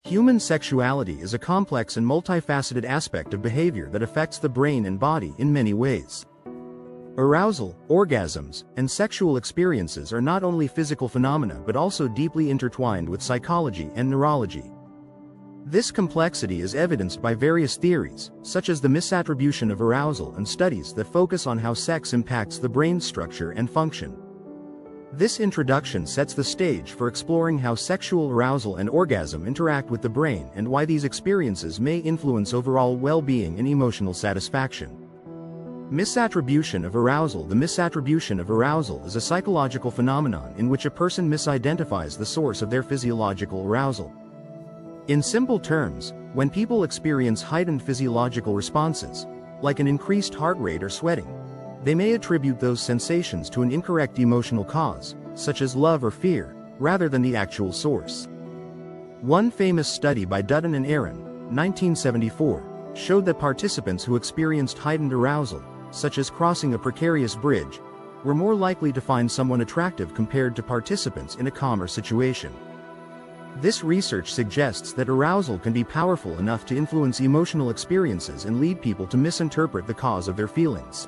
Human sexuality is a complex and multifaceted aspect of behavior that affects the brain and body in many ways. Arousal, orgasms, and sexual experiences are not only physical phenomena but also deeply intertwined with psychology and neurology. This complexity is evidenced by various theories, such as the misattribution of arousal and studies that focus on how sex impacts the brain's structure and function. This introduction sets the stage for exploring how sexual arousal and orgasm interact with the brain and why these experiences may influence overall well-being and emotional satisfaction. Misattribution of arousal. The misattribution of arousal is a psychological phenomenon in which a person misidentifies the source of their physiological arousal. In simple terms, when people experience heightened physiological responses, like an increased heart rate or sweating, they may attribute those sensations to an incorrect emotional cause, such as love or fear, rather than the actual source. One famous study by Dutton and Aaron, 1974, showed that participants who experienced heightened arousal, such as crossing a precarious bridge, were more likely to find someone attractive compared to participants in a calmer situation. This research suggests that arousal can be powerful enough to influence emotional experiences and lead people to misinterpret the cause of their feelings.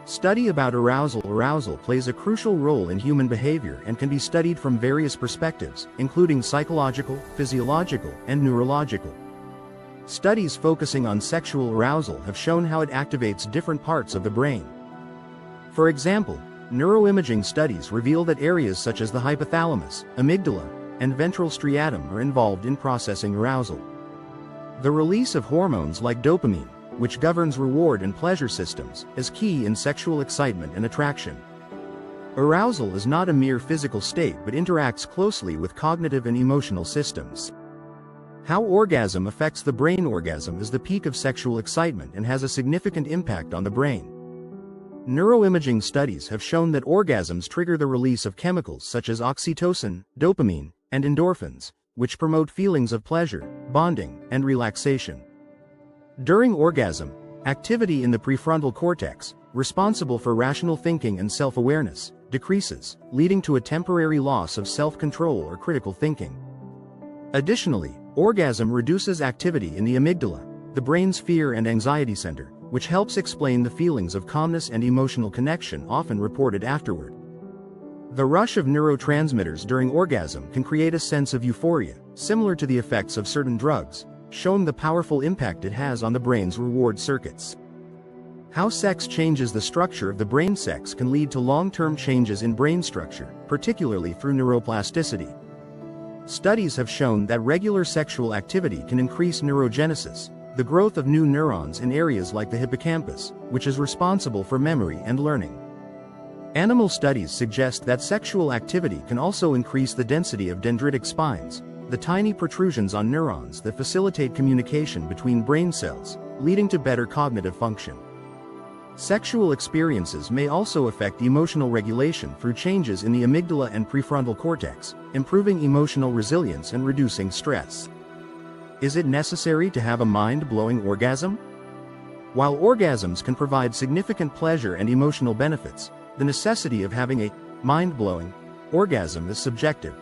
Study about arousal. Arousal plays a crucial role in human behavior and can be studied from various perspectives, including psychological, physiological, and neurological. Studies focusing on sexual arousal have shown how it activates different parts of the brain. For example, neuroimaging studies reveal that areas such as the hypothalamus, amygdala, and ventral striatum are involved in processing arousal. The release of hormones like dopamine, which governs reward and pleasure systems, is key in sexual excitement and attraction. Arousal is not a mere physical state but interacts closely with cognitive and emotional systems. How orgasm affects the brain. Orgasm is the peak of sexual excitement and has a significant impact on the brain. Neuroimaging studies have shown that orgasms trigger the release of chemicals such as oxytocin, dopamine, and endorphins, which promote feelings of pleasure, bonding, and relaxation. During orgasm, activity in the prefrontal cortex, responsible for rational thinking and self-awareness, decreases, leading to a temporary loss of self-control or critical thinking. Additionally, orgasm reduces activity in the amygdala, the brain's fear and anxiety center, which helps explain the feelings of calmness and emotional connection often reported afterward. The rush of neurotransmitters during orgasm can create a sense of euphoria, similar to the effects of certain drugs, showing the powerful impact it has on the brain's reward circuits. How sex changes the structure of the brain. Sex can lead to long-term changes in brain structure, particularly through neuroplasticity. Studies have shown that regular sexual activity can increase neurogenesis, the growth of new neurons in areas like the hippocampus, which is responsible for memory and learning. Animal studies suggest that sexual activity can also increase the density of dendritic spines, the tiny protrusions on neurons that facilitate communication between brain cells, leading to better cognitive function. Sexual experiences may also affect emotional regulation through changes in the amygdala and prefrontal cortex, improving emotional resilience and reducing stress. Is it necessary to have a mind-blowing orgasm? While orgasms can provide significant pleasure and emotional benefits, the necessity of having a mind-blowing orgasm is subjective.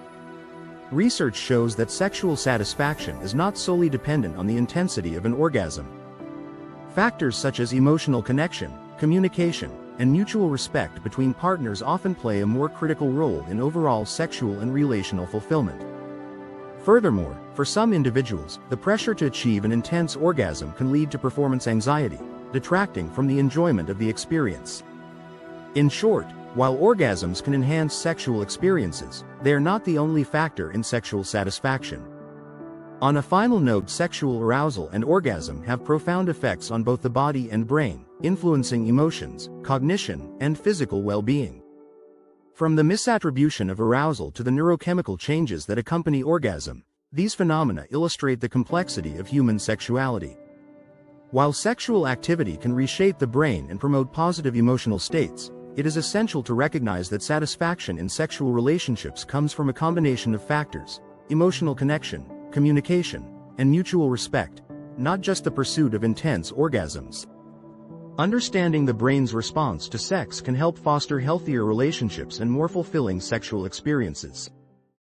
Research shows that sexual satisfaction is not solely dependent on the intensity of an orgasm. Factors such as emotional connection, communication, and mutual respect between partners often play a more critical role in overall sexual and relational fulfillment. Furthermore, for some individuals, the pressure to achieve an intense orgasm can lead to performance anxiety, detracting from the enjoyment of the experience. In short, while orgasms can enhance sexual experiences, they are not the only factor in sexual satisfaction. On a final note, sexual arousal and orgasm have profound effects on both the body and brain, influencing emotions, cognition, and physical well-being. From the misattribution of arousal to the neurochemical changes that accompany orgasm, these phenomena illustrate the complexity of human sexuality. While sexual activity can reshape the brain and promote positive emotional states, it is essential to recognize that satisfaction in sexual relationships comes from a combination of factors: emotional connection, communication, and mutual respect, not just the pursuit of intense orgasms. Understanding the brain's response to sex can help foster healthier relationships and more fulfilling sexual experiences.